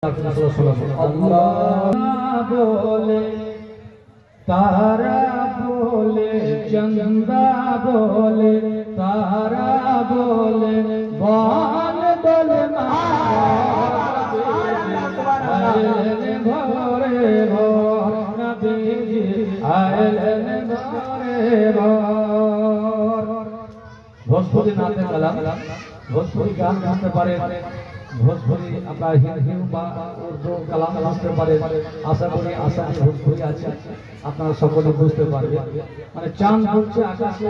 अल्लाह बोले तारा बोले चंदा बोले तारा बोले बाल बोले भोरे भोर नबी आयलन भोरे भोर। भोजपुरी नाते कलाम भोजपुरी गान गाते पारे भोजपुरी আমরা হিন্দি বা উর্দু কালাম বুঝতে পারে। আশা করি আসামে ভোজপুরি আছে, আপনারা সকলে বুঝতে পারবেন। মানে চাঁদ হচ্ছে আকাশে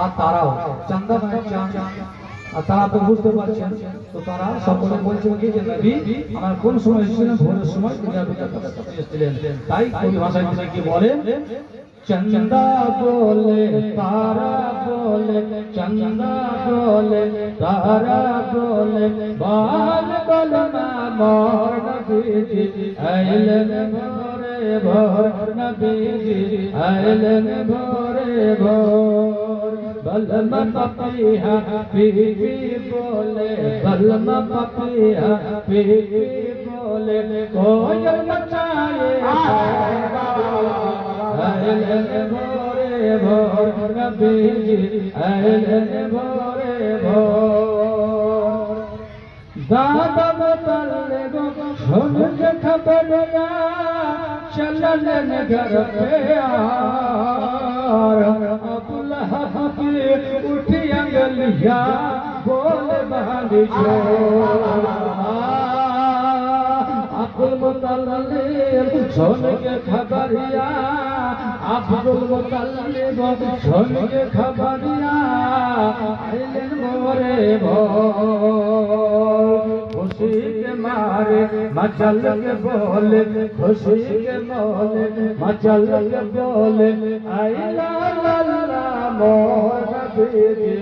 আর তারাও চাঁদা মানে চাঁদ আর তারা তো বুঝতে পারছেন। তো তারা সকলে বলছেন কি যে নবী আমার কোন সময় এসেছিলেন, ভোরের সময় দুনিয়ার ভিতরে এসেছিলেন। তাই কবি ভাষায় তিনি কি বলেন, चंदा बोले तारा बोले चंदा बोले तारा बोले बाल बलमा मोर नबी आइलन भोरे भोर नबी आइलन भोरे भोर। बलमा पपिया पी बोले बलमा पपिया पी बोले कोयल मचाए आइलन भोरे भोर नबी आइलन भोरे भोर। दादा बतले गो सुन के खबरिया चलन घर पे यार अबुल हबी उठी अंगलिया बोल बहाली छोड़। अब्दुल मुतल्लिब सुन के खबरिया अब्दुल मुतल्लिब सुन के खबरिया आइलन भोरे भोर। खुशी के मारे मचल के बोले खुशी के बोले मचल के बोले आइला लल्ला मोर नबी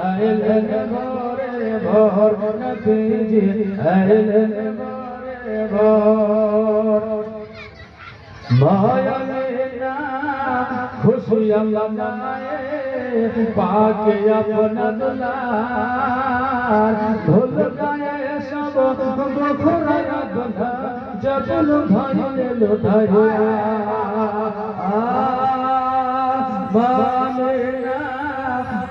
आइलन भोरे भोर नबी आइलन भोरे भोर। माया लेना खुशियाँ मनाए पाके अपना दुलार भूल गए सब बखुराया बंधा जब लुभाए लुभाया मालेना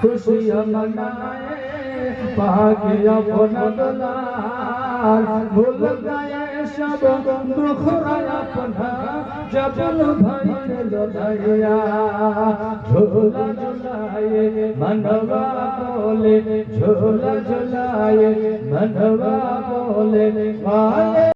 खुशियाँ मनाए पाके अपना दुलार भूल गए सब बखुराया बंधा जब लुभाए लुभाया। झूला झुलाए मनवा बोले झूला झुलाए मनवा बोले